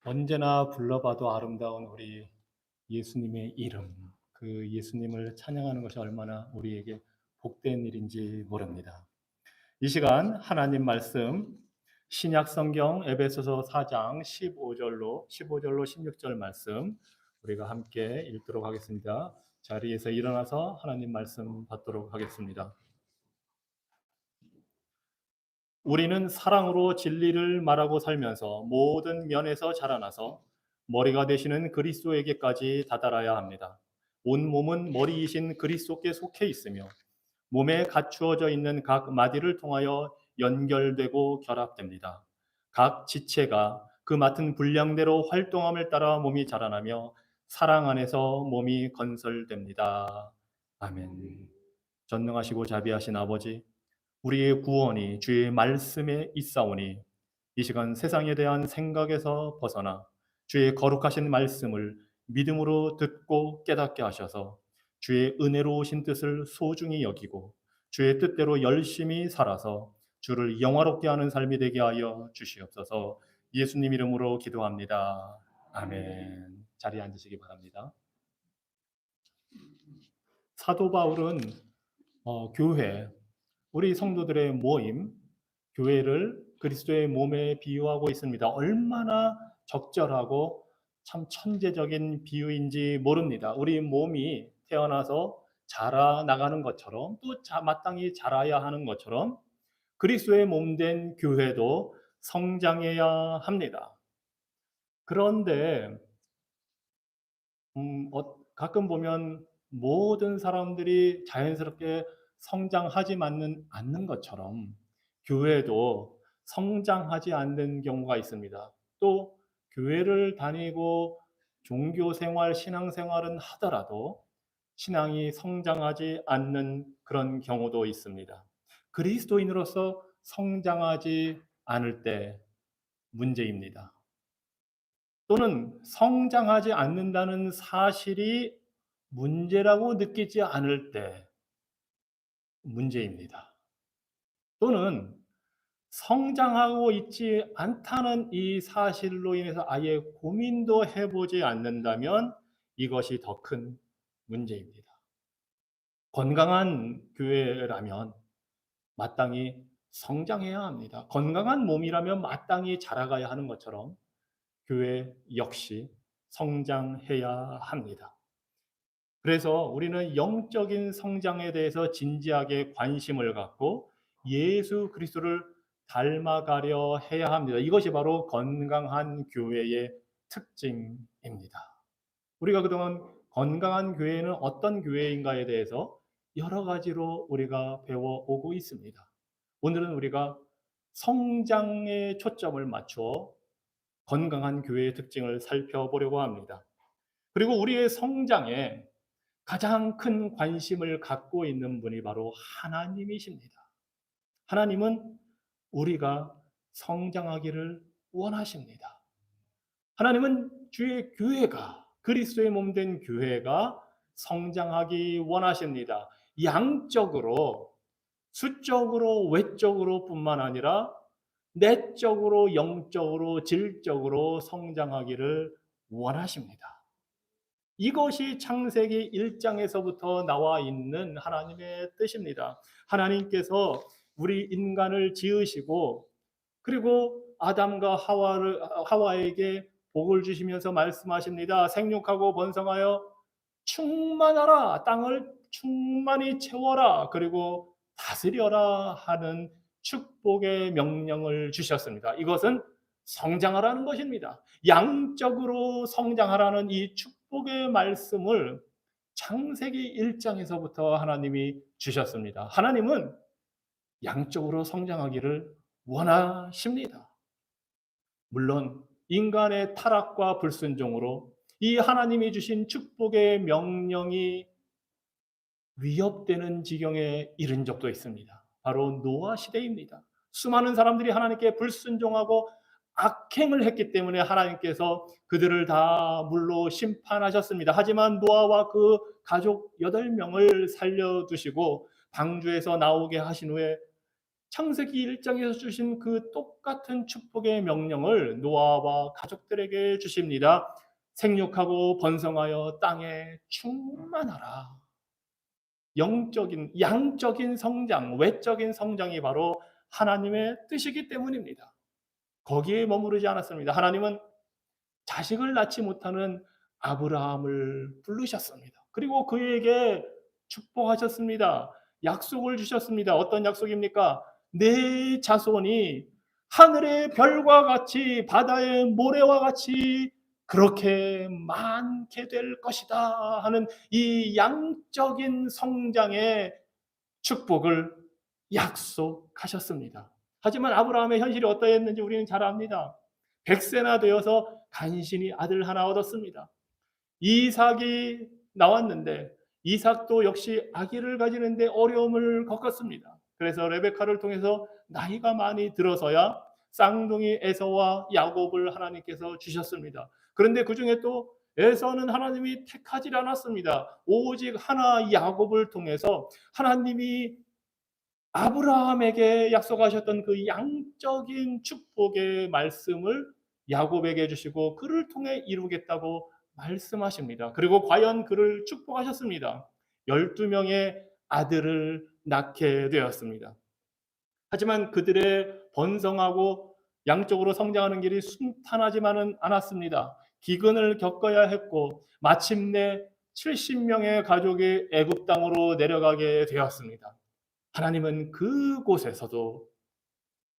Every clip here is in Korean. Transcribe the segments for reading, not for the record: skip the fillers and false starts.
언제나 불러봐도 아름다운 우리 예수님의 이름, 그 예수님을 찬양하는 것이 얼마나 우리에게 복된 일인지 모릅니다. 이 시간 하나님 말씀 신약 성경 에베소서 4장 15절로 16절 말씀 우리가 함께 읽도록 하겠습니다. 자리에서 일어나서 하나님 말씀 받도록 하겠습니다. 우리는 사랑으로 진리를 말하고 살면서 모든 면에서 자라나서 머리가 되시는 그리스도에게까지 다다라야 합니다. 온 몸은 머리이신 그리스도께 속해 있으며 몸에 갖추어져 있는 각 마디를 통하여 연결되고 결합됩니다. 각 지체가 그 맡은 분량대로 활동함을 따라 몸이 자라나며 사랑 안에서 몸이 건설됩니다. 아멘. 전능하시고 자비하신 아버지, 우리의 구원이 주의 말씀에 있사오니 이 시간 세상에 대한 생각에서 벗어나 주의 거룩하신 말씀을 믿음으로 듣고 깨닫게 하셔서 주의 은혜로우신 뜻을 소중히 여기고 주의 뜻대로 열심히 살아서 주를 영화롭게 하는 삶이 되게 하여 주시옵소서. 예수님 이름으로 기도합니다. 아멘. 자리에 앉으시기 바랍니다. 사도 바울은 교회, 우리 성도들의 모임, 교회를 그리스도의 몸에 비유하고 있습니다. 얼마나 적절하고 참 천재적인 비유인지 모릅니다. 우리 몸이 태어나서 자라나가는 것처럼 또 마땅히 자라야 하는 것처럼 그리스도의 몸된 교회도 성장해야 합니다. 그런데 가끔 보면 모든 사람들이 자연스럽게 성장하지 않는 것처럼 교회도 성장하지 않는 경우가 있습니다. 또 교회를 다니고 종교 생활, 신앙 생활은 하더라도 신앙이 성장하지 않는 그런 경우도 있습니다. 그리스도인으로서 성장하지 않을 때 문제입니다. 또는 성장하지 않는다는 사실이 문제라고 느끼지 않을 때 문제입니다. 또는 성장하고 있지 않다는 이 사실로 인해서 아예 고민도 해보지 않는다면 이것이 더 큰 문제입니다. 건강한 교회라면 마땅히 성장해야 합니다. 건강한 몸이라면 마땅히 자라가야 하는 것처럼 교회 역시 성장해야 합니다. 그래서 우리는 영적인 성장에 대해서 진지하게 관심을 갖고 예수 그리스도를 닮아가려 해야 합니다. 이것이 바로 건강한 교회의 특징입니다. 우리가 그동안 건강한 교회는 어떤 교회인가에 대해서 여러 가지로 우리가 배워오고 있습니다. 오늘은 우리가 성장에 초점을 맞추어 건강한 교회의 특징을 살펴보려고 합니다. 그리고 우리의 성장에 가장 큰 관심을 갖고 있는 분이 바로 하나님이십니다. 하나님은 우리가 성장하기를 원하십니다. 하나님은 주의 교회가, 그리스도의 몸된 교회가 성장하기 원하십니다. 양적으로, 수적으로, 외적으로 뿐만 아니라 내적으로, 영적으로, 질적으로 성장하기를 원하십니다. 이것이 창세기 1장에서부터 나와 있는 하나님의 뜻입니다. 하나님께서 우리 인간을 지으시고 그리고 아담과 하와에게 복을 주시면서 말씀하십니다. 생육하고 번성하여 충만하라, 땅을 충만히 채워라, 그리고 다스려라 하는 축복의 명령을 주셨습니다. 이것은 성장하라는 것입니다. 양적으로 성장하라는 이 축복의 말씀을 창세기 1장에서부터 하나님이 주셨습니다. 하나님은 양적으로 성장하기를 원하십니다. 물론 인간의 타락과 불순종으로 이 하나님이 주신 축복의 명령이 위협되는 지경에 이른 적도 있습니다. 바로 노아 시대입니다. 수많은 사람들이 하나님께 불순종하고 악행을 했기 때문에 하나님께서 그들을 다 물로 심판하셨습니다. 하지만 노아와 그 가족 8명을 살려두시고 방주에서 나오게 하신 후에 창세기 1장에서 주신 그 똑같은 축복의 명령을 노아와 가족들에게 주십니다. 생육하고 번성하여 땅에 충만하라. 영적인, 양적인 성장, 외적인 성장이 바로 하나님의 뜻이기 때문입니다. 거기에 머무르지 않았습니다. 하나님은 자식을 낳지 못하는 아브라함을 부르셨습니다. 그리고 그에게 축복하셨습니다. 약속을 주셨습니다. 어떤 약속입니까? 내 자손이 하늘의 별과 같이 바다의 모래와 같이 그렇게 많게 될 것이다 하는 이 양적인 성장의 축복을 약속하셨습니다. 하지만 아브라함의 현실이 어떠했는지 우리는 잘 압니다. 100세나 되어서 간신히 아들 하나 얻었습니다. 이삭이 나왔는데 이삭도 역시 아기를 가지는데 어려움을 겪었습니다. 그래서 레베카를 통해서 나이가 많이 들어서야 쌍둥이 에서와 야곱을 하나님께서 주셨습니다. 그런데 그 중에 또 에서는 하나님이 택하지 않았습니다. 오직 하나 야곱을 통해서 하나님이 아브라함에게 약속하셨던 그 양적인 축복의 말씀을 야곱에게 주시고 그를 통해 이루겠다고 말씀하십니다. 그리고 과연 그를 축복하셨습니다. 12명의 아들을 낳게 되었습니다. 하지만 그들의 번성하고 양적으로 성장하는 길이 순탄하지만은 않았습니다. 기근을 겪어야 했고 마침내 70명의 가족이 애굽 땅으로 내려가게 되었습니다. 하나님은 그곳에서도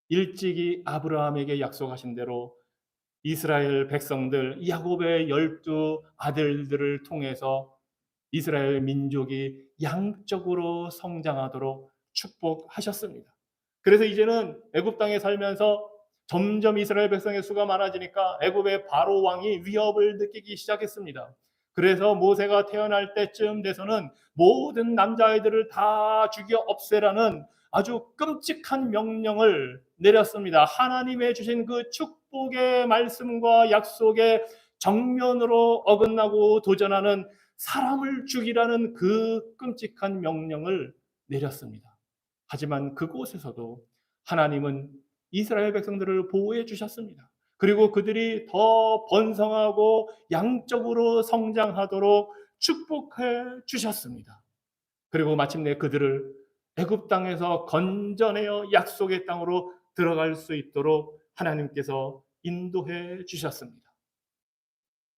일찍이 아브라함에게 약속하신 대로 이스라엘 백성들 야곱의 12 아들들을 통해서 이스라엘 민족이 양적으로 성장하도록 축복하셨습니다. 그래서 이제는 애굽 땅에 살면서 점점 이스라엘 백성의 수가 많아지니까 애굽의 바로 왕이 위협을 느끼기 시작했습니다. 그래서 모세가 태어날 때쯤 돼서는 모든 남자아이들을 다 죽여 없애라는 아주 끔찍한 명령을 내렸습니다. 하나님의 주신 그 축복의 말씀과 약속에 정면으로 어긋나고 도전하는 사람을 죽이라는 그 끔찍한 명령을 내렸습니다. 하지만 그곳에서도 하나님은 이스라엘 백성들을 보호해 주셨습니다. 그리고 그들이 더 번성하고 양적으로 성장하도록 축복해 주셨습니다. 그리고 마침내 그들을 애굽 땅에서 건져내어 약속의 땅으로 들어갈 수 있도록 하나님께서 인도해 주셨습니다.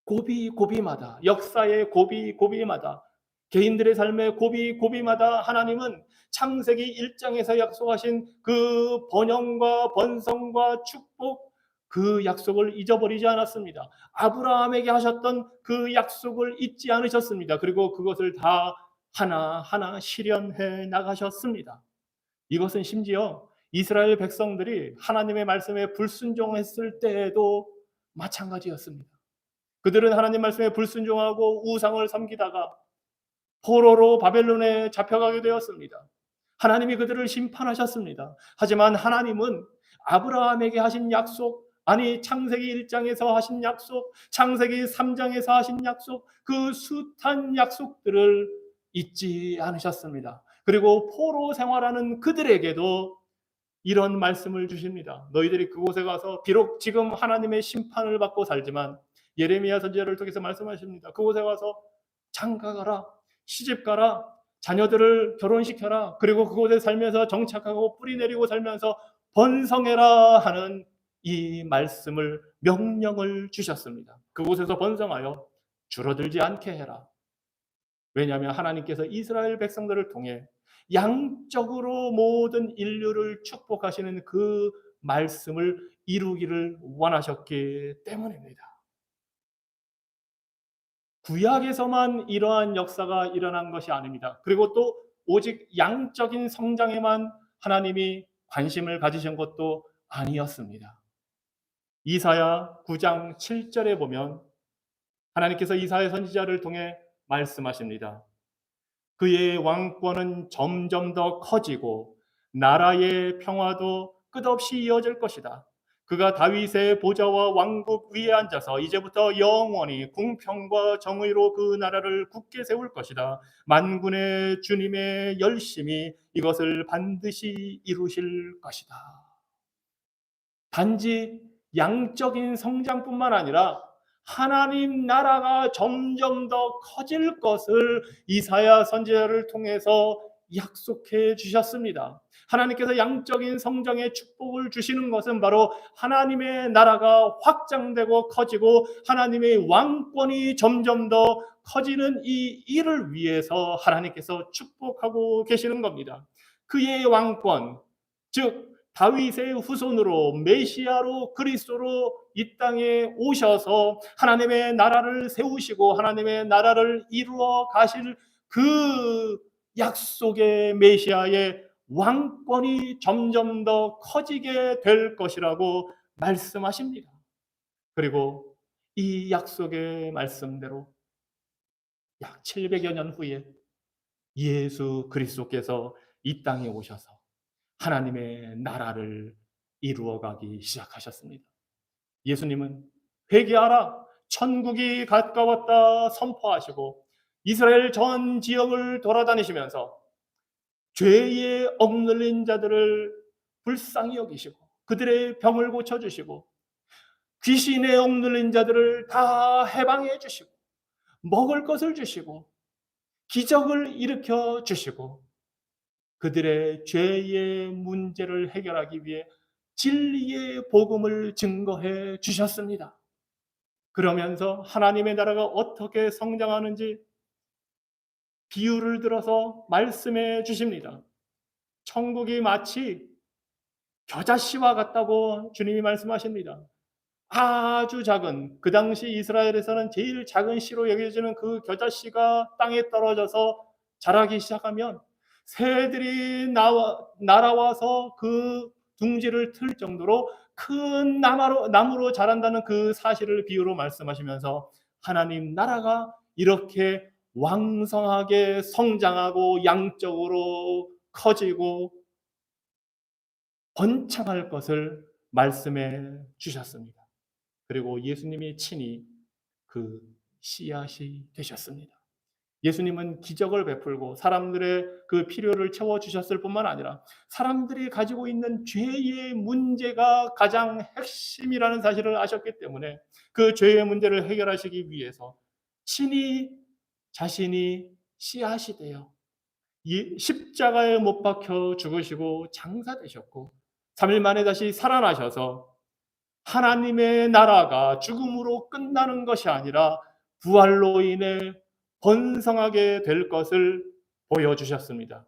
고비고비마다 역사의 고비고비마다 개인들의 삶의 고비고비마다 하나님은 창세기 1장에서 약속하신 그 번영과 번성과 축복 그 약속을 잊어버리지 않았습니다. 아브라함에게 하셨던 그 약속을 잊지 않으셨습니다. 그리고 그것을 다 하나하나 실현해 나가셨습니다. 이것은 심지어 이스라엘 백성들이 하나님의 말씀에 불순종했을 때에도 마찬가지였습니다. 그들은 하나님 말씀에 불순종하고 우상을 섬기다가 포로로 바벨론에 잡혀가게 되었습니다. 하나님이 그들을 심판하셨습니다. 하지만 하나님은 아브라함에게 하신 약속, 아니 창세기 1장에서 하신 약속, 창세기 3장에서 하신 약속, 그 숱한 약속들을 잊지 않으셨습니다. 그리고 포로 생활하는 그들에게도 이런 말씀을 주십니다. 너희들이 그곳에 가서 비록 지금 하나님의 심판을 받고 살지만 예레미야 선지자를 통해서 말씀하십니다. 그곳에 가서 장가가라, 시집가라, 자녀들을 결혼시켜라. 그리고 그곳에 살면서 정착하고 뿌리 내리고 살면서 번성해라 하는 이 말씀을 명령을 주셨습니다. 그곳에서 번성하여 줄어들지 않게 해라. 왜냐하면 하나님께서 이스라엘 백성들을 통해 양적으로 모든 인류를 축복하시는 그 말씀을 이루기를 원하셨기 때문입니다. 구약에서만 이러한 역사가 일어난 것이 아닙니다. 그리고 또 오직 양적인 성장에만 하나님이 관심을 가지신 것도 아니었습니다. 이사야 9장 7절에 보면 하나님께서 이사야 선지자를 통해 말씀하십니다. 그의 왕권은 점점 더 커지고 나라의 평화도 끝없이 이어질 것이다. 그가 다윗의 보좌와 왕국 위에 앉아서 이제부터 영원히 궁평과 정의로 그 나라를 굳게 세울 것이다. 만군의 주님의 열심히 이것을 반드시 이루실 것이다. 단지 양적인 성장뿐만 아니라 하나님 나라가 점점 더 커질 것을 이사야 선지자를 통해서 약속해 주셨습니다. 하나님께서 양적인 성장의 축복을 주시는 것은 바로 하나님의 나라가 확장되고 커지고 하나님의 왕권이 점점 더 커지는 이 일을 위해서 하나님께서 축복하고 계시는 겁니다. 그의 왕권, 즉 다윗의 후손으로 메시아로 그리스도로 이 땅에 오셔서 하나님의 나라를 세우시고 하나님의 나라를 이루어 가실 그 약속의 메시아의 왕권이 점점 더 커지게 될 것이라고 말씀하십니다. 그리고 이 약속의 말씀대로 약 700여 년 후에 예수 그리스도께서 이 땅에 오셔서 하나님의 나라를 이루어가기 시작하셨습니다. 예수님은 회개하라, 천국이 가까웠다 선포하시고 이스라엘 전 지역을 돌아다니시면서 죄에 억눌린 자들을 불쌍히 여기시고 그들의 병을 고쳐주시고 귀신에 억눌린 자들을 다 해방해 주시고 먹을 것을 주시고 기적을 일으켜 주시고 그들의 죄의 문제를 해결하기 위해 진리의 복음을 증거해 주셨습니다. 그러면서 하나님의 나라가 어떻게 성장하는지 비유를 들어서 말씀해 주십니다. 천국이 마치 겨자씨와 같다고 주님이 말씀하십니다. 아주 작은, 그 당시 이스라엘에서는 제일 작은 씨로 여겨지는 그 겨자씨가 땅에 떨어져서 자라기 시작하면 새들이 날아와서 그 둥지를 틀 정도로 큰 나무로 자란다는 그 사실을 비유로 말씀하시면서 하나님 나라가 이렇게 왕성하게 성장하고 양적으로 커지고 번창할 것을 말씀해 주셨습니다. 그리고 예수님이 친히 그 씨앗이 되셨습니다. 예수님은 기적을 베풀고 사람들의 그 필요를 채워주셨을 뿐만 아니라 사람들이 가지고 있는 죄의 문제가 가장 핵심이라는 사실을 아셨기 때문에 그 죄의 문제를 해결하시기 위해서 친히 자신이 씨앗이 되어 십자가에 못 박혀 죽으시고 장사되셨고 3일 만에 다시 살아나셔서 하나님의 나라가 죽음으로 끝나는 것이 아니라 부활로 인해 번성하게 될 것을 보여주셨습니다.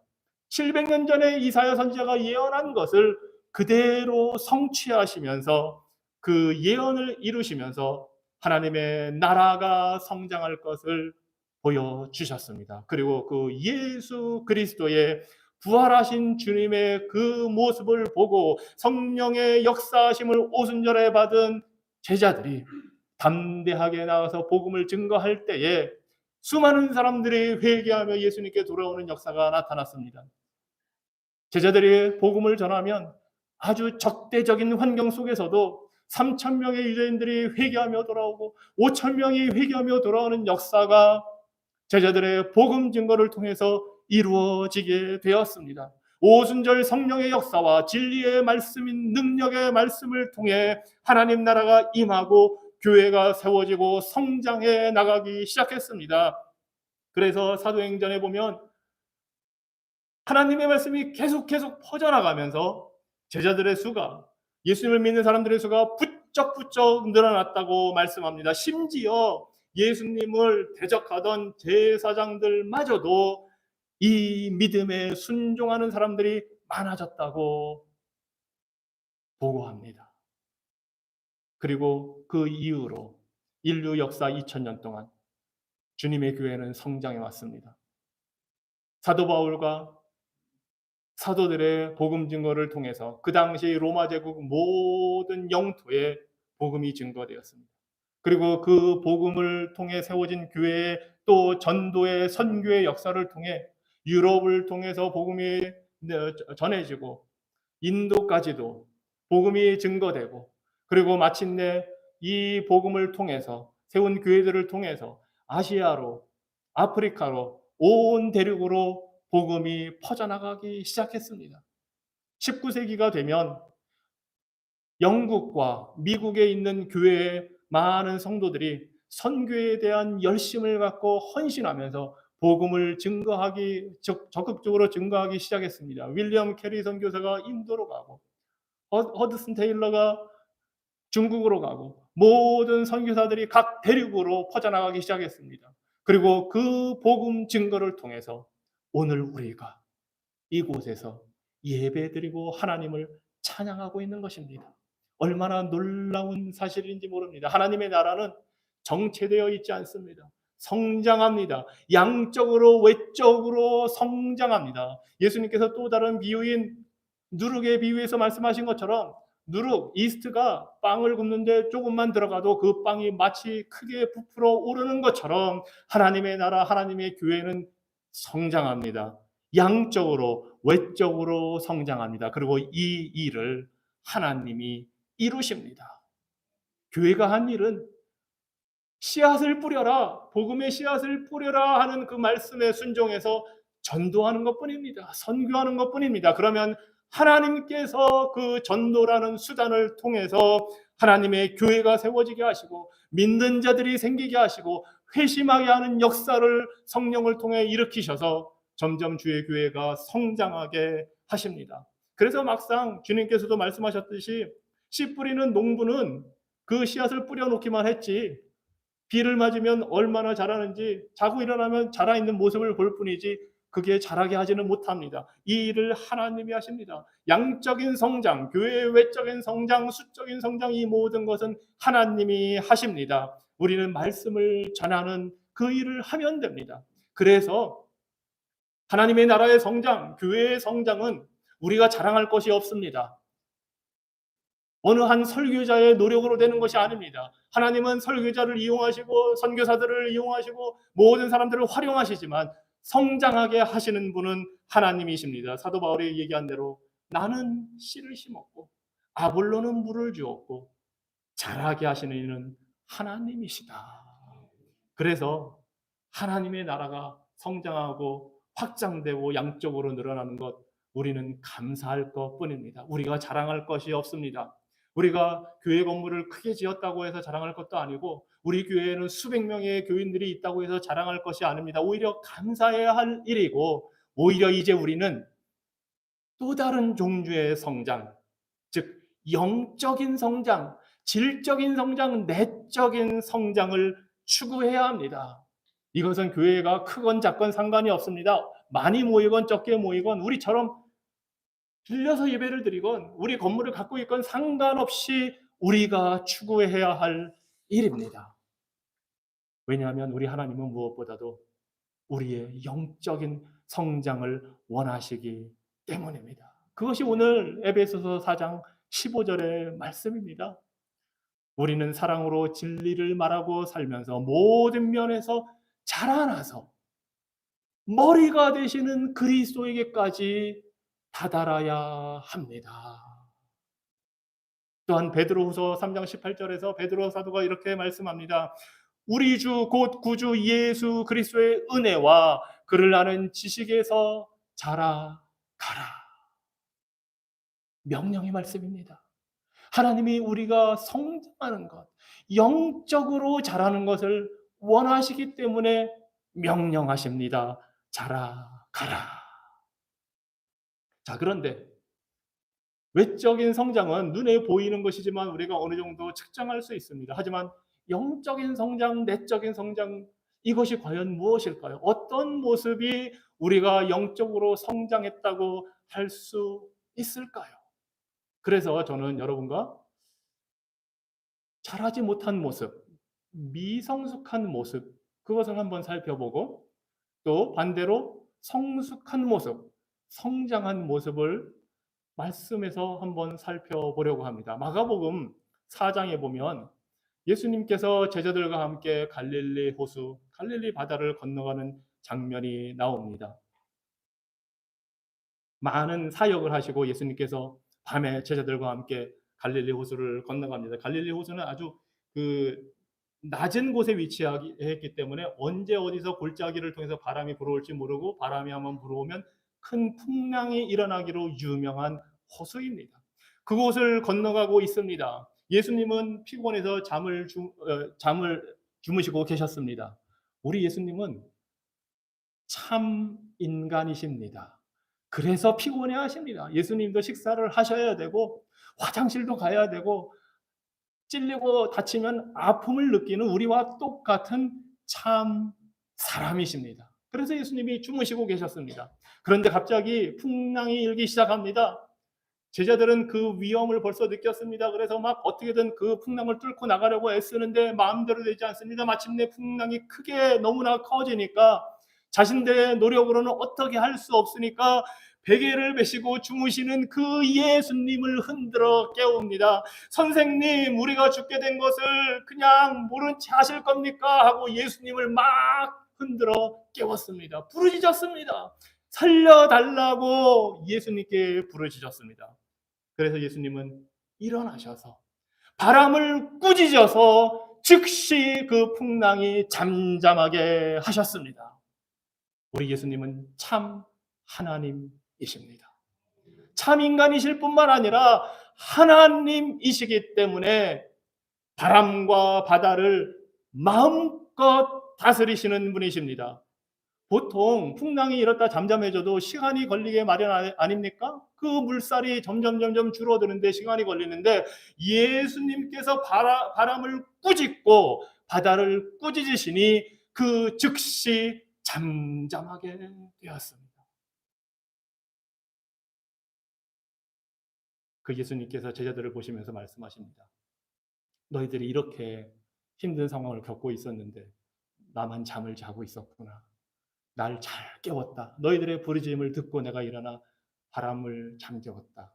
700년 전에 이사야 선지자가 예언한 것을 그대로 성취하시면서 그 예언을 이루시면서 하나님의 나라가 성장할 것을 보여주셨습니다. 그리고 그 예수 그리스도의 부활하신 주님의 그 모습을 보고 성령의 역사하심을 오순절에 받은 제자들이 담대하게 나가서 복음을 증거할 때에 수많은 사람들이 회개하며 예수님께 돌아오는 역사가 나타났습니다. 제자들이 복음을 전하면 아주 적대적인 환경 속에서도 3,000명의 유대인들이 회개하며 돌아오고 5,000명이 회개하며 돌아오는 역사가 제자들의 복음 증거를 통해서 이루어지게 되었습니다. 오순절 성령의 역사와 진리의 말씀인 능력의 말씀을 통해 하나님 나라가 임하고 교회가 세워지고 성장해 나가기 시작했습니다. 그래서 사도행전에 보면 하나님의 말씀이 계속 퍼져나가면서 제자들의 수가, 예수님을 믿는 사람들의 수가 부쩍 늘어났다고 말씀합니다. 심지어 예수님을 대적하던 제사장들마저도 이 믿음에 순종하는 사람들이 많아졌다고 보고합니다. 그리고 그 이후로 인류 역사 2000년 동안 주님의 교회는 성장해 왔습니다. 사도 바울과 사도들의 복음 증거를 통해서 그 당시 로마 제국 모든 영토에 복음이 증거되었습니다. 그리고 그 복음을 통해 세워진 교회의 또 전도의 선교의 역사를 통해 유럽을 통해서 복음이 전해지고 인도까지도 복음이 증거되고 그리고 마침내 이 복음을 통해서 세운 교회들을 통해서 아시아로, 아프리카로, 온 대륙으로 복음이 퍼져나가기 시작했습니다. 19세기가 되면 영국과 미국에 있는 교회의 많은 성도들이 선교에 대한 열심을 갖고 헌신하면서 복음을 적극적으로 증거하기 시작했습니다. 윌리엄 캐리 선교사가 인도로 가고, 허드슨 테일러가 중국으로 가고, 모든 선교사들이 각 대륙으로 퍼져나가기 시작했습니다. 그리고 그 복음 증거를 통해서 오늘 우리가 이곳에서 예배드리고 하나님을 찬양하고 있는 것입니다. 얼마나 놀라운 사실인지 모릅니다. 하나님의 나라는 정체되어 있지 않습니다. 성장합니다. 양적으로 외적으로 성장합니다. 예수님께서 또 다른 비유인 누룩의 비유에서 말씀하신 것처럼 누룩, 이스트가 빵을 굽는데 조금만 들어가도 그 빵이 마치 크게 부풀어 오르는 것처럼 하나님의 나라, 하나님의 교회는 성장합니다. 양적으로, 외적으로 성장합니다. 그리고 이 일을 하나님이 이루십니다. 교회가 한 일은 씨앗을 뿌려라, 복음의 씨앗을 뿌려라 하는 그 말씀에 순종해서 전도하는 것뿐입니다. 선교하는 것뿐입니다. 그러면 하나님께서 그 전도라는 수단을 통해서 하나님의 교회가 세워지게 하시고 믿는 자들이 생기게 하시고 회심하게 하는 역사를 성령을 통해 일으키셔서 점점 주의 교회가 성장하게 하십니다. 그래서 막상 주님께서도 말씀하셨듯이 씨 뿌리는 농부는 그 씨앗을 뿌려놓기만 했지 비를 맞으면 얼마나 자라는지 자고 일어나면 자라있는 모습을 볼 뿐이지 그게 자라게 하지는 못합니다. 이 일을 하나님이 하십니다. 양적인 성장, 교회의 외적인 성장, 수적인 성장, 이 모든 것은 하나님이 하십니다. 우리는 말씀을 전하는 그 일을 하면 됩니다. 그래서 하나님의 나라의 성장, 교회의 성장은 우리가 자랑할 것이 없습니다. 어느 한 설교자의 노력으로 되는 것이 아닙니다. 하나님은 설교자를 이용하시고 선교사들을 이용하시고 모든 사람들을 활용하시지만 성장하게 하시는 분은 하나님이십니다. 사도 바울이 얘기한 대로 나는 씨를 심었고 아볼로는 물을 주었고 자라게 하시는 이는 하나님이시다. 그래서 하나님의 나라가 성장하고 확장되고 양적으로 늘어나는 것 우리는 감사할 것뿐입니다. 우리가 자랑할 것이 없습니다. 우리가 교회 건물을 크게 지었다고 해서 자랑할 것도 아니고 우리 교회에는 수백 명의 교인들이 있다고 해서 자랑할 것이 아닙니다. 오히려 감사해야 할 일이고 오히려 이제 우리는 또 다른 종류의 성장, 즉 영적인 성장, 질적인 성장, 내적인 성장을 추구해야 합니다. 이것은 교회가 크건 작건 상관이 없습니다. 많이 모이건 적게 모이건 우리처럼 빌려서 예배를 드리건 우리 건물을 갖고 있건 상관없이 우리가 추구해야 할 일입니다. 왜냐하면 우리 하나님은 무엇보다도 우리의 영적인 성장을 원하시기 때문입니다. 그것이 오늘 에베소서 4장 15절의 말씀입니다. 우리는 사랑으로 진리를 말하고 살면서 모든 면에서 자라나서 머리가 되시는 그리스도에게까지 다다라야 합니다. 또한 베드로후서 3장 18절에서 베드로 사도가 이렇게 말씀합니다. 우리 주 곧 구주 예수 그리스도의 은혜와 그를 아는 지식에서 자라가라. 명령의 말씀입니다. 하나님이 우리가 성장하는 것, 영적으로 자라는 것을 원하시기 때문에 명령하십니다. 자라가라. 자, 그런데 외적인 성장은 눈에 보이는 것이지만 우리가 어느 정도 측정할 수 있습니다. 하지만 영적인 성장, 내적인 성장, 이것이 과연 무엇일까요? 어떤 모습이 우리가 영적으로 성장했다고 할 수 있을까요? 그래서 저는 여러분과 자라지 못한 모습, 미성숙한 모습, 그것을 한번 살펴보고 또 반대로 성숙한 모습, 성장한 모습을 말씀에서 한번 살펴보려고 합니다. 마가복음 4장에 보면 예수님께서 제자들과 함께 갈릴리 호수, 갈릴리 바다를 건너가는 장면이 나옵니다. 많은 사역을 하시고 예수님께서 밤에 제자들과 함께 갈릴리 호수를 건너갑니다. 갈릴리 호수는 아주 그 낮은 곳에 위치했기 때문에 언제 어디서 골짜기를 통해서 바람이 불어올지 모르고 바람이 한번 불어오면 큰 풍랑이 일어나기로 유명한 호수입니다. 그곳을 건너가고 있습니다. 예수님은 피곤해서 잠을 주무시고 계셨습니다. 우리 예수님은 참 인간이십니다. 그래서 피곤해 하십니다. 예수님도 식사를 하셔야 되고 화장실도 가야 되고 찔리고 다치면 아픔을 느끼는 우리와 똑같은 참 사람이십니다. 그래서 예수님이 주무시고 계셨습니다. 그런데 갑자기 풍랑이 일기 시작합니다. 제자들은 그 위험을 벌써 느꼈습니다. 그래서 막 어떻게든 그 풍랑을 뚫고 나가려고 애쓰는데 마음대로 되지 않습니다. 마침내 풍랑이 크게 너무나 커지니까 자신들의 노력으로는 어떻게 할 수 없으니까 베개를 베시고 주무시는 그 예수님을 흔들어 깨웁니다. 선생님, 우리가 죽게 된 것을 그냥 모른 채 하실 겁니까? 하고 예수님을 막 흔들어 깨웠습니다. 부르짖었습니다. 살려달라고 예수님께 부르짖었습니다. 그래서 예수님은 일어나셔서 바람을 꾸짖어서 즉시 그 풍랑이 잠잠하게 하셨습니다. 우리 예수님은 참 하나님이십니다. 참 인간이실 뿐만 아니라 하나님이시기 때문에 바람과 바다를 마음껏 다스리시는 분이십니다. 보통 풍랑이 이렇다 잠잠해져도 시간이 걸리게 마련 아닙니까? 그 물살이 점점 줄어드는데 시간이 걸리는데 예수님께서 바람을 꾸짖고 바다를 꾸짖으시니 그 즉시 잠잠하게 되었습니다. 그 예수님께서 제자들을 보시면서 말씀하십니다. 너희들이 이렇게 힘든 상황을 겪고 있었는데 나만 잠을 자고 있었구나. 날 잘 깨웠다. 너희들의 부르짖음을 듣고 내가 일어나 바람을 잠재웠다.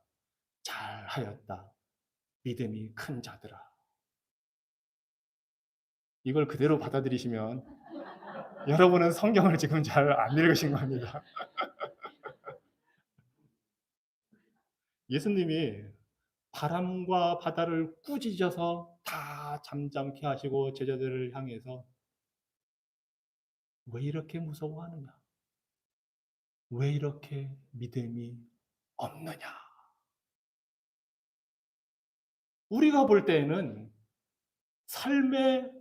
잘하였다. 믿음이 큰 자들아. 이걸 그대로 받아들이시면 여러분은 성경을 지금 잘 안 읽으신 겁니다. 예수님이 바람과 바다를 꾸짖어서 다 잠잠케 하시고 제자들을 향해서 왜 이렇게 무서워하느냐? 왜 이렇게 믿음이 없느냐? 우리가 볼 때에는 삶의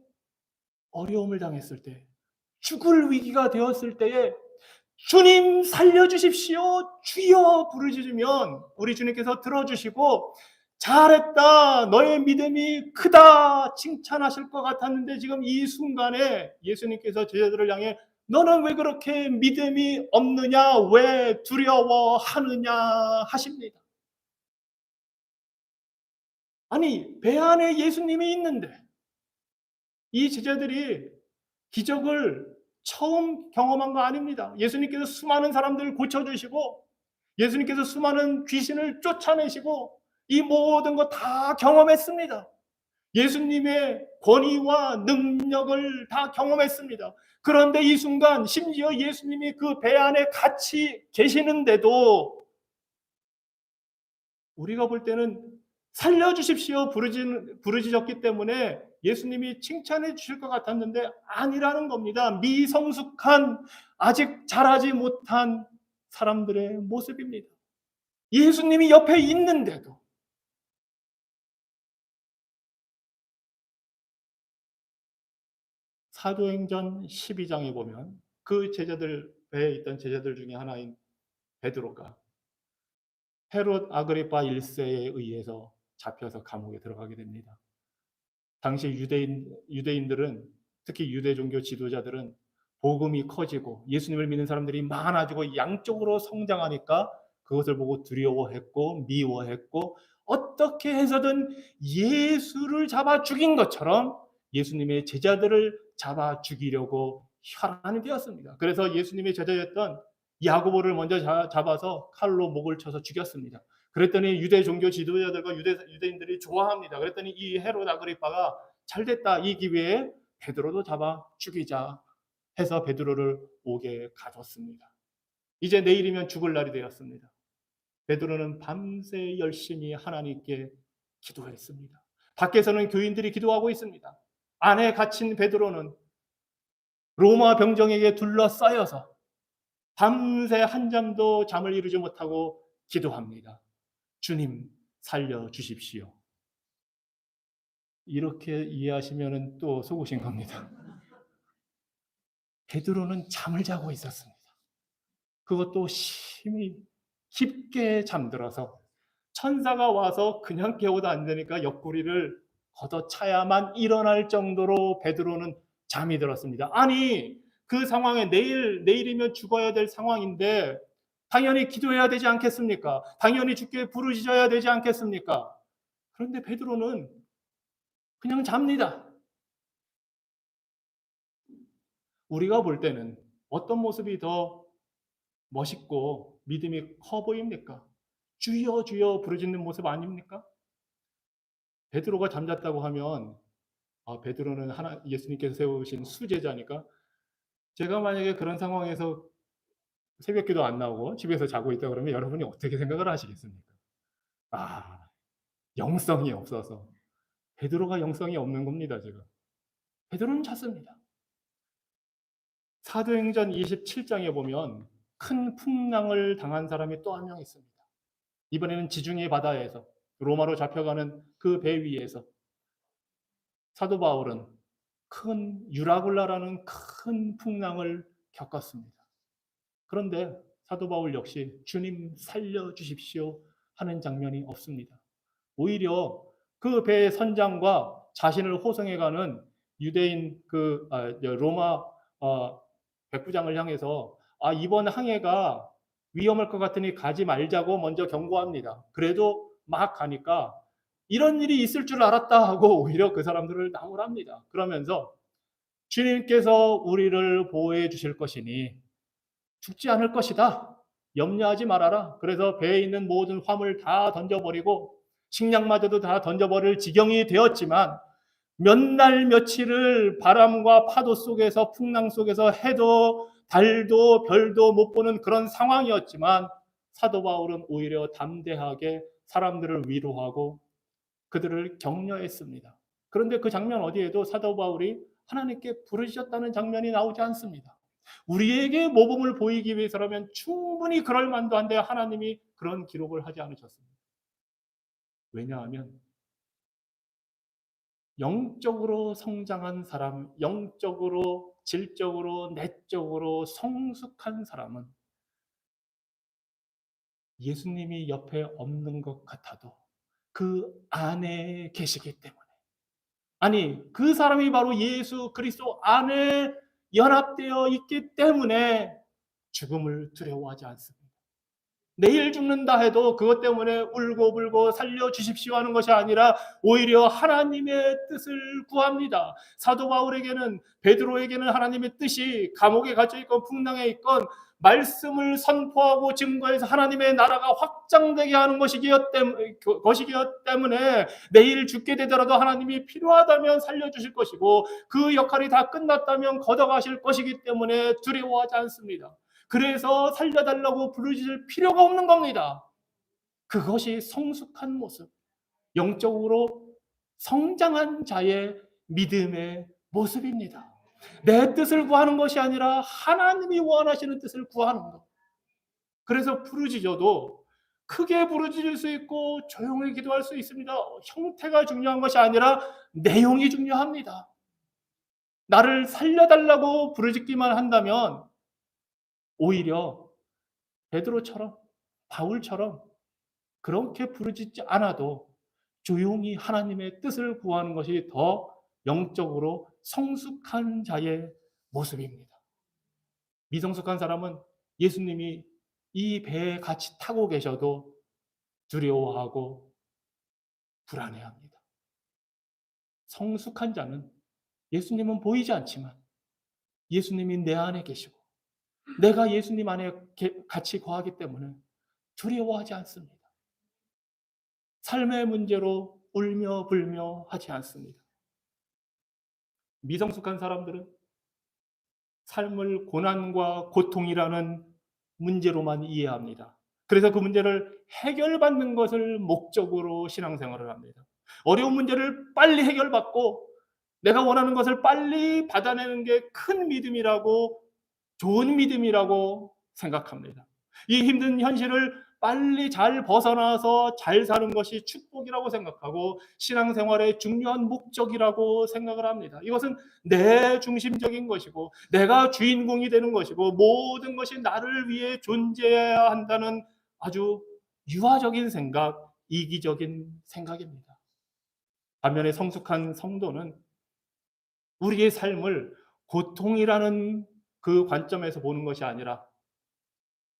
어려움을 당했을 때, 죽을 위기가 되었을 때에 주님 살려주십시오 주여 부르짖으면 우리 주님께서 들어주시고 잘했다 너의 믿음이 크다 칭찬하실 것 같았는데 지금 이 순간에 예수님께서 제자들을 향해 너는 왜 그렇게 믿음이 없느냐 왜 두려워하느냐 하십니다. 아니 배 안에 예수님이 있는데 이 제자들이 기적을 처음 경험한 거 아닙니다. 예수님께서 수많은 사람들을 고쳐주시고 예수님께서 수많은 귀신을 쫓아내시고 이 모든 거 다 경험했습니다. 예수님의 권위와 능력을 다 경험했습니다. 그런데 이 순간 심지어 예수님이 그 배 안에 같이 계시는데도 우리가 볼 때는 살려주십시오 부르짖었기 때문에 예수님이 칭찬해 주실 것 같았는데 아니라는 겁니다. 미성숙한 아직 자라지 못한 사람들의 모습입니다. 예수님이 옆에 있는데도 사도행전 12장에 보면 그 제자들 배에 있던 제자들 중에 하나인 베드로가 헤롯 아그리파 1세에 의해서 잡혀서 감옥에 들어가게 됩니다. 당시 유대인들은 특히 유대 종교 지도자들은 복음이 커지고 예수님을 믿는 사람들이 많아지고 양쪽으로 성장하니까 그것을 보고 두려워했고 미워했고 어떻게 해서든 예수를 잡아 죽인 것처럼 예수님의 제자들을 잡아 죽이려고 혈안이 되었습니다. 그래서 예수님의 제자였던 야고보를 먼저 잡아서 칼로 목을 쳐서 죽였습니다. 그랬더니 유대 종교 지도자들과 유대인들이 좋아합니다. 그랬더니 이 헤롯 아그리파가 잘됐다. 이 기회에 베드로도 잡아 죽이자 해서 베드로를 옥에 가뒀습니다. 이제 내일이면 죽을 날이 되었습니다. 베드로는 밤새 열심히 하나님께 기도했습니다. 밖에서는 교인들이 기도하고 있습니다. 안에 갇힌 베드로는 로마 병정에게 둘러싸여서 밤새 한잠도 잠을 이루지 못하고 기도합니다. 주님 살려 주십시오. 이렇게 이해하시면 또 속으신 겁니다. 베드로는 잠을 자고 있었습니다. 그것도 심히 깊게 잠들어서 천사가 와서 그냥 깨워도 안 되니까 옆구리를 걷어차야만 일어날 정도로 베드로는 잠이 들었습니다. 아니, 그 상황에 내일이면 죽어야 될 상황인데 당연히 기도해야 되지 않겠습니까? 당연히 주께 부르짖어야 되지 않겠습니까? 그런데 베드로는 그냥 잡니다. 우리가 볼 때는 어떤 모습이 더 멋있고 믿음이 커 보입니까? 주여 주여 부르짖는 모습 아닙니까? 베드로가 잠잤다고 하면 베드로는 예수님께서 세우신 수제자니까 제가 만약에 그런 상황에서 새벽기도 안 나오고 집에서 자고 있다 그러면 여러분이 어떻게 생각을 하시겠습니까? 아, 영성이 없어서. 베드로가 영성이 없는 겁니다, 지금. 베드로는 잤습니다. 사도행전 27장에 보면 큰 풍랑을 당한 사람이 또 한 명 있습니다. 이번에는 지중해 바다에서 로마로 잡혀가는 그 배 위에서 사도 바울은 큰 유라굴라라는 큰 풍랑을 겪었습니다. 그런데 사도 바울 역시 주님 살려주십시오 하는 장면이 없습니다. 오히려 그 배의 선장과 자신을 호송해가는 유대인 로마 백부장을 향해서 이번 항해가 위험할 것 같으니 가지 말자고 먼저 경고합니다. 그래도 막 가니까 이런 일이 있을 줄 알았다 하고 오히려 그 사람들을 나무랍니다. 그러면서 주님께서 우리를 보호해 주실 것이니 죽지 않을 것이다. 염려하지 말아라. 그래서 배에 있는 모든 화물 다 던져버리고 식량마저도 다 던져버릴 지경이 되었지만 몇 날 며칠을 바람과 파도 속에서 풍랑 속에서 해도 달도 별도 못 보는 그런 상황이었지만 사도 바울은 오히려 담대하게 사람들을 위로하고 그들을 격려했습니다. 그런데 그 장면 어디에도 사도 바울이 하나님께 부르짖었다는 장면이 나오지 않습니다. 우리에게 모범을 보이기 위해서라면 충분히 그럴 만도 한데 하나님이 그런 기록을 하지 않으셨습니다. 왜냐하면 영적으로 성장한 사람, 영적으로 질적으로 내적으로 성숙한 사람은 예수님이 옆에 없는 것 같아도 그 안에 계시기 때문에, 아니 그 사람이 바로 예수 그리스도 안에 연합되어 있기 때문에 죽음을 두려워하지 않습니다. 내일 죽는다 해도 그것 때문에 울고불고 살려주십시오 하는 것이 아니라 오히려 하나님의 뜻을 구합니다. 사도 바울에게는, 베드로에게는 하나님의 뜻이 감옥에 갇혀있건 풍랑에 있건 말씀을 선포하고 증거해서 하나님의 나라가 확장되게 하는 것이기 때문에 내일 죽게 되더라도 하나님이 필요하다면 살려주실 것이고 그 역할이 다 끝났다면 걷어가실 것이기 때문에 두려워하지 않습니다. 그래서 살려달라고 부르짖을 필요가 없는 겁니다. 그것이 성숙한 모습, 영적으로 성장한 자의 믿음의 모습입니다. 내 뜻을 구하는 것이 아니라 하나님이 원하시는 뜻을 구하는 것. 그래서 부르짖어도 크게 부르짖을 수 있고 조용히 기도할 수 있습니다. 형태가 중요한 것이 아니라 내용이 중요합니다. 나를 살려달라고 부르짖기만 한다면 오히려 베드로처럼, 바울처럼 그렇게 부르짖지 않아도 조용히 하나님의 뜻을 구하는 것이 더 영적으로 성숙한 자의 모습입니다. 미성숙한 사람은 예수님이 이 배에 같이 타고 계셔도 두려워하고 불안해합니다. 성숙한 자는 예수님은 보이지 않지만 예수님이 내 안에 계시고 내가 예수님 안에 같이 거하기 때문에 두려워하지 않습니다. 삶의 문제로 울며 불며 하지 않습니다. 미성숙한 사람들은 삶을 고난과 고통이라는 문제로만 이해합니다. 그래서 그 문제를 해결받는 것을 목적으로 신앙생활을 합니다. 어려운 문제를 빨리 해결받고 내가 원하는 것을 빨리 받아내는 게 큰 믿음이라고, 좋은 믿음이라고 생각합니다. 이 힘든 현실을 빨리 잘 벗어나서 잘 사는 것이 축복이라고 생각하고 신앙생활의 중요한 목적이라고 생각을 합니다. 이것은 내 중심적인 것이고 내가 주인공이 되는 것이고 모든 것이 나를 위해 존재해야 한다는 아주 유아적인 생각, 이기적인 생각입니다. 반면에 성숙한 성도는 우리의 삶을 고통이라는 그 관점에서 보는 것이 아니라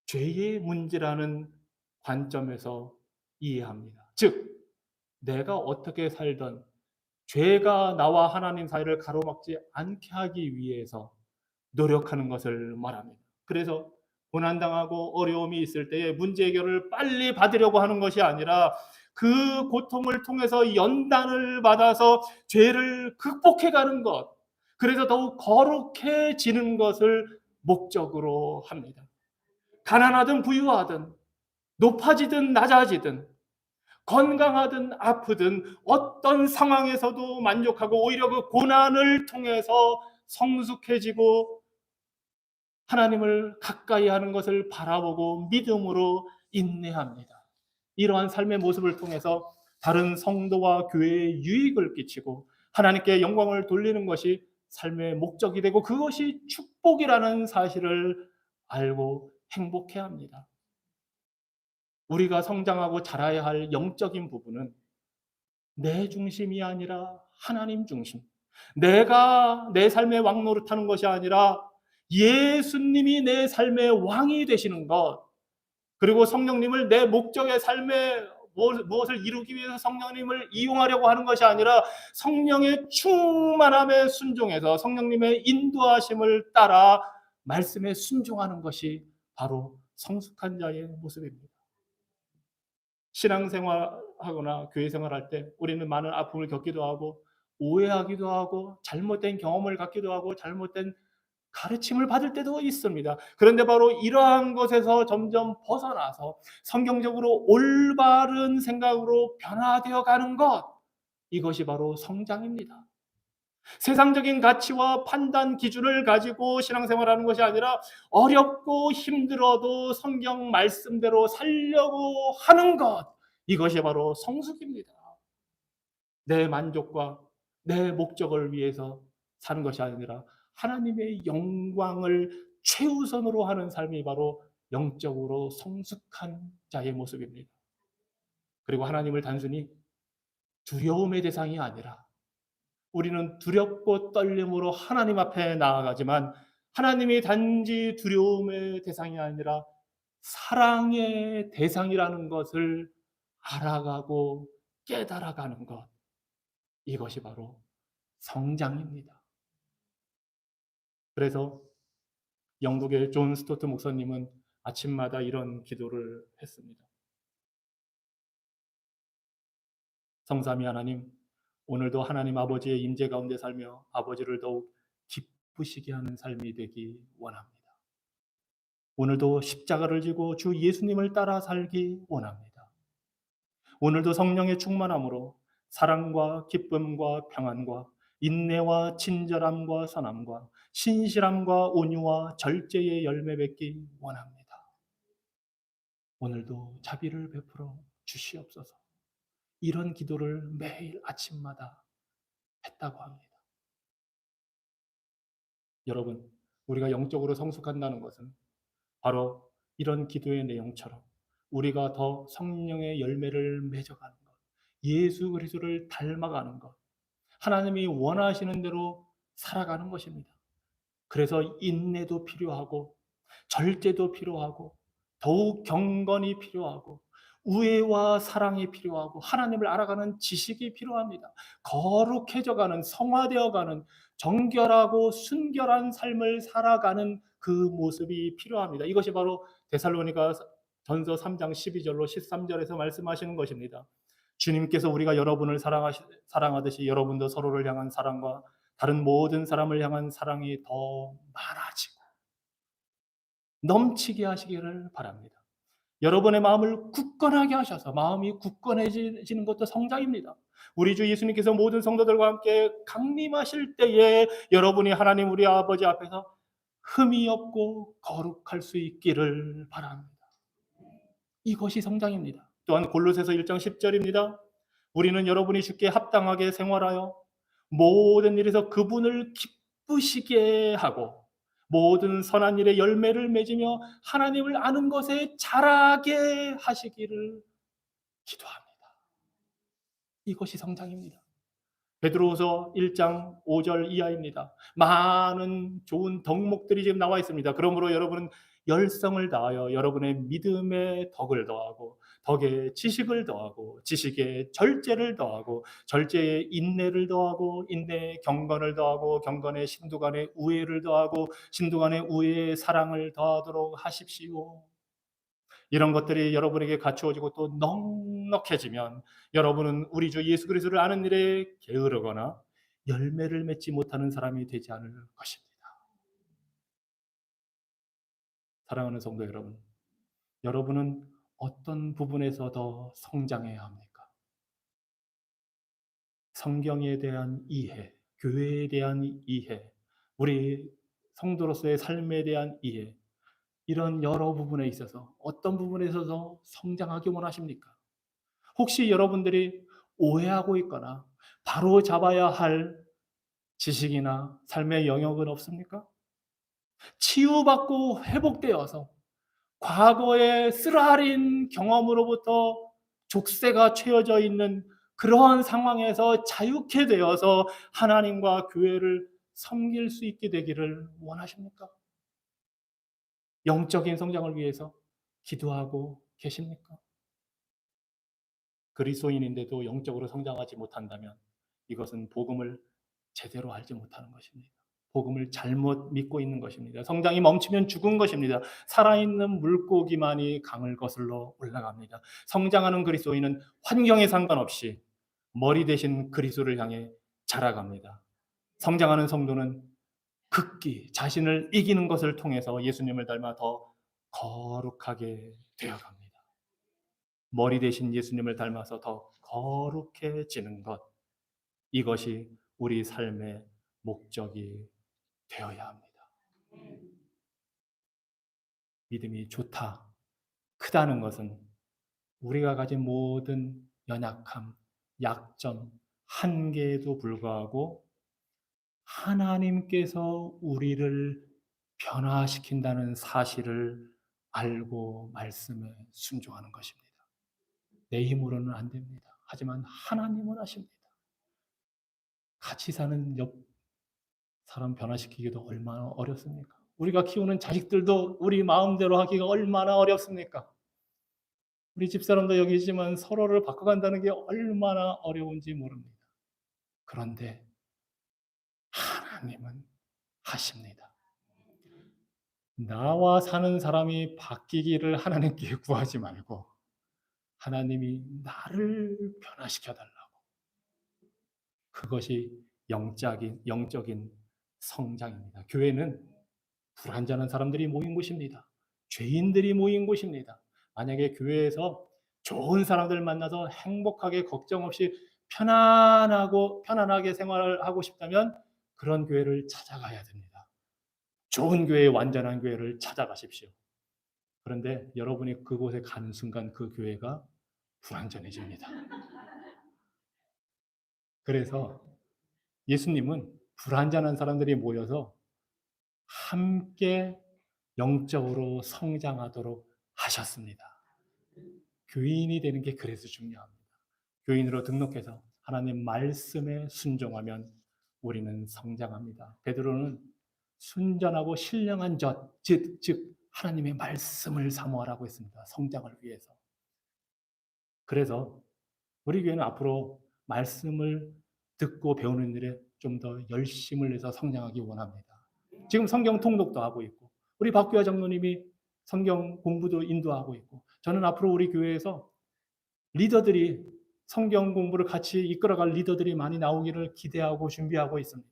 죄의 문제라는 관점에서 이해합니다. 즉, 내가 어떻게 살던 죄가 나와 하나님 사이를 가로막지 않게 하기 위해서 노력하는 것을 말합니다. 그래서 고난당하고 어려움이 있을 때에 문제 해결을 빨리 받으려고 하는 것이 아니라 그 고통을 통해서 연단을 받아서 죄를 극복해가는 것, 그래서 더욱 거룩해지는 것을 목적으로 합니다. 가난하든 부유하든 높아지든 낮아지든 건강하든 아프든 어떤 상황에서도 만족하고 오히려 그 고난을 통해서 성숙해지고 하나님을 가까이 하는 것을 바라보고 믿음으로 인내합니다. 이러한 삶의 모습을 통해서 다른 성도와 교회에 유익을 끼치고 하나님께 영광을 돌리는 것이 삶의 목적이 되고 그것이 축복이라는 사실을 알고 행복해합니다. 우리가 성장하고 자라야 할 영적인 부분은 내 중심이 아니라 하나님 중심. 내가 내 삶의 왕 노릇하는 것이 아니라 예수님이 내 삶의 왕이 되시는 것. 그리고 성령님을 내 목적의 삶에 무엇을 이루기 위해서 성령님을 이용하려고 하는 것이 아니라 성령의 충만함에 순종해서 성령님의 인도하심을 따라 말씀에 순종하는 것이 바로 성숙한 자의 모습입니다. 신앙생활하거나 교회 생활할 때 우리는 많은 아픔을 겪기도 하고 오해하기도 하고 잘못된 경험을 갖기도 하고 잘못된 가르침을 받을 때도 있습니다. 그런데 바로 이러한 것에서 점점 벗어나서 성경적으로 올바른 생각으로 변화되어 가는 것, 이것이 바로 성장입니다. 세상적인 가치와 판단 기준을 가지고 신앙생활하는 것이 아니라 어렵고 힘들어도 성경 말씀대로 살려고 하는 것, 이것이 바로 성숙입니다. 내 만족과 내 목적을 위해서 사는 것이 아니라 하나님의 영광을 최우선으로 하는 삶이 바로 영적으로 성숙한 자의 모습입니다. 그리고 하나님을 단순히 두려움의 대상이 아니라 우리는 두렵고 떨림으로 하나님 앞에 나아가지만 하나님이 단지 두려움의 대상이 아니라 사랑의 대상이라는 것을 알아가고 깨달아가는 것, 이것이 바로 성장입니다. 그래서 영국의 존 스토트 목사님은 아침마다 이런 기도를 했습니다. 성삼위 하나님, 오늘도 하나님 아버지의 임재 가운데 살며 아버지를 더욱 기쁘시게 하는 삶이 되기 원합니다. 오늘도 십자가를 지고 주 예수님을 따라 살기 원합니다. 오늘도 성령의 충만함으로 사랑과 기쁨과 평안과 인내와 친절함과 선함과 신실함과 온유와 절제의 열매 맺기 원합니다. 오늘도 자비를 베풀어 주시옵소서. 이런 기도를 매일 아침마다 했다고 합니다. 여러분, 우리가 영적으로 성숙한다는 것은 바로 이런 기도의 내용처럼 우리가 더 성령의 열매를 맺어가는 것, 예수 그리스도를 닮아가는 것, 하나님이 원하시는 대로 살아가는 것입니다. 그래서 인내도 필요하고 절제도 필요하고 더욱 경건이 필요하고 우애와 사랑이 필요하고 하나님을 알아가는 지식이 필요합니다. 거룩해져가는, 성화되어가는 정결하고 순결한 삶을 살아가는 그 모습이 필요합니다. 이것이 바로 데살로니가 전서 3장 12절로 13절에서 말씀하시는 것입니다. 주님께서 우리가 여러분을 사랑하듯이 여러분도 서로를 향한 사랑과 다른 모든 사람을 향한 사랑이 더 많아지고 넘치게 하시기를 바랍니다. 여러분의 마음을 굳건하게 하셔서 마음이 굳건해지는 것도 성장입니다. 우리 주 예수님께서 모든 성도들과 함께 강림하실 때에 여러분이 하나님 우리 아버지 앞에서 흠이 없고 거룩할 수 있기를 바랍니다. 이것이 성장입니다. 또한 골로새서 1장 10절입니다. 우리는 여러분이 주께 합당하게 생활하여 모든 일에서 그분을 기쁘시게 하고 모든 선한 일에 열매를 맺으며 하나님을 아는 것에 자라게 하시기를 기도합니다. 이것이 성장입니다. 베드로후서 1장 5절 이하입니다. 많은 좋은 덕목들이 지금 나와 있습니다. 그러므로 여러분은 열성을 다하여 여러분의 믿음에 덕을 더하고 덕에 지식을 더하고 지식에 절제를 더하고 절제에 인내를 더하고 인내에 경건을 더하고 경건에 신두간에 우애를 더하고 신두간에 우애에 사랑을 더하도록 하십시오. 이런 것들이 여러분에게 갖추어지고 또 넉넉해지면 여러분은 우리 주 예수 그리스도를 아는 일에 게으르거나 열매를 맺지 못하는 사람이 되지 않을 것입니다. 사랑하는 성도 여러분, 여러분은 어떤 부분에서 더 성장해야 합니까? 성경에 대한 이해, 교회에 대한 이해, 우리 성도로서의 삶에 대한 이해, 이런 여러 부분에 있어서 어떤 부분에 있어서 성장하기 원하십니까? 혹시 여러분들이 오해하고 있거나 바로 잡아야 할 지식이나 삶의 영역은 없습니까? 치유받고 회복되어서 과거의 쓰라린 경험으로부터 족쇄가 채워져 있는 그러한 상황에서 자유케 되어서 하나님과 교회를 섬길 수 있게 되기를 원하십니까? 영적인 성장을 위해서 기도하고 계십니까? 그리스도인인데도 영적으로 성장하지 못한다면 이것은 복음을 제대로 알지 못하는 것입니다. 복음을 잘못 믿고 있는 것입니다. 성장이 멈추면 죽은 것입니다. 살아있는 물고기만이 강을 거슬러 올라갑니다. 성장하는 그리스도인은 환경에 상관없이 머리 대신 그리스도를 향해 자라갑니다. 성장하는 성도는 극기 자신을 이기는 것을 통해서 예수님을 닮아 더 거룩하게 되어갑니다. 머리 대신 예수님을 닮아서 더 거룩해지는 것, 이것이 우리 삶의 목적이 되어야 합니다. 믿음이 좋다, 크다는 것은 우리가 가진 모든 연약함, 약점, 한계에도 불구하고 하나님께서 우리를 변화시킨다는 사실을 알고 말씀에 순종하는 것입니다. 내 힘으로는 안 됩니다. 하지만 하나님은 하십니다. 같이 사는 옆 사람 변화시키기도 얼마나 어렵습니까? 우리가 키우는 자식들도 우리 마음대로 하기가 얼마나 어렵습니까? 우리 집사람도 여기 있지만 서로를 바꿔간다는 게 얼마나 어려운지 모릅니다. 그런데 하나님은 하십니다. 나와 사는 사람이 바뀌기를 하나님께 구하지 말고 하나님이 나를 변화시켜 달라고. 그것이 영적인 성장입니다. 교회는 불완전한 사람들이 모인 곳입니다. 죄인들이 모인 곳입니다. 만약에 교회에서 좋은 사람들 만나서 행복하게 걱정 없이 편안하게 생활을 하고 싶다면 그런 교회를 찾아가야 됩니다. 좋은 교회, 완전한 교회를 찾아가십시오. 그런데 여러분이 그곳에 가는 순간 그 교회가 불완전해집니다. 그래서 예수님은 불완전한 사람들이 모여서 함께 영적으로 성장하도록 하셨습니다. 교인이 되는 게 그래서 중요합니다. 교인으로 등록해서 하나님 말씀에 순종하면 우리는 성장합니다. 베드로는 순전하고 신령한 즉 하나님의 말씀을 사모하라고 했습니다. 성장을 위해서. 그래서 우리 교회는 앞으로 말씀을 듣고 배우는 일에 좀 더 열심을 내서 성장하기 원합니다. 지금 성경 통독도 하고 있고 우리 박규하 장로님이 성경 공부도 인도하고 있고 저는 앞으로 우리 교회에서 리더들이 성경 공부를 같이 이끌어갈 리더들이 많이 나오기를 기대하고 준비하고 있습니다.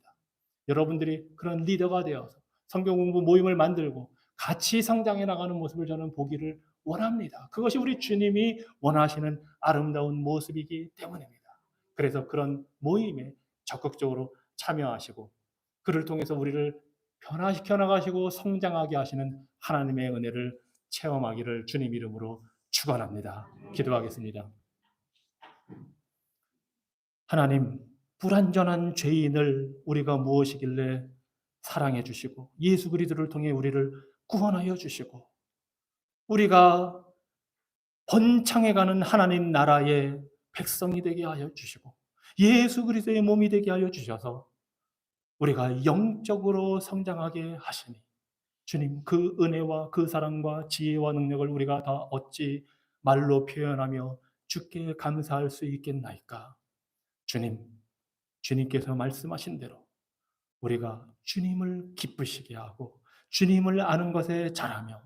여러분들이 그런 리더가 되어서 성경 공부 모임을 만들고 같이 성장해 나가는 모습을 저는 보기를 원합니다. 그것이 우리 주님이 원하시는 아름다운 모습이기 때문입니다. 그래서 그런 모임에 적극적으로 참여하시고 그를 통해서 우리를 변화시켜 나가시고 성장하게 하시는 하나님의 은혜를 체험하기를 주님 이름으로 축원합니다. 기도하겠습니다. 하나님, 불완전한 죄인을 우리가 무엇이길래 사랑해 주시고 예수 그리스도를 통해 우리를 구원하여 주시고 우리가 번창해 가는 하나님 나라의 백성이 되게 하여 주시고 예수 그리스도의 몸이 되게 하여 주셔서 우리가 영적으로 성장하게 하시니 주님, 그 은혜와 그 사랑과 지혜와 능력을 우리가 다 어찌 말로 표현하며 주께 감사할 수 있겠나이까. 주님, 주님께서 말씀하신 대로 우리가 주님을 기쁘시게 하고 주님을 아는 것에 잘하며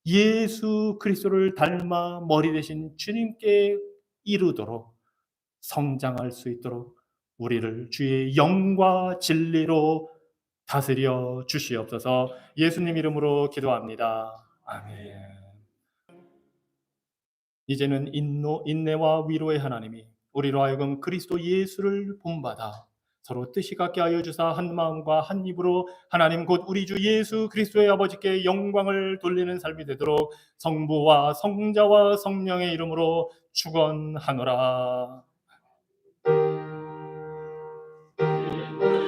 예수 그리스도를 닮아 머리 대신 주님께 이루도록 성장할 수 있도록 우리를 주의 영과 진리로 다스려 주시옵소서. 예수님 이름으로 기도합니다. 아멘. 이제는 인내와 위로의 하나님이 우리로 하여금 그리스도 예수를 본받아 서로 뜻이 같게 하여 주사 한 마음과 한 입으로 하나님 곧 우리 주 예수 그리스도의 아버지께 영광을 돌리는 삶이 되도록 성부와 성자와 성령의 이름으로 축원하노라.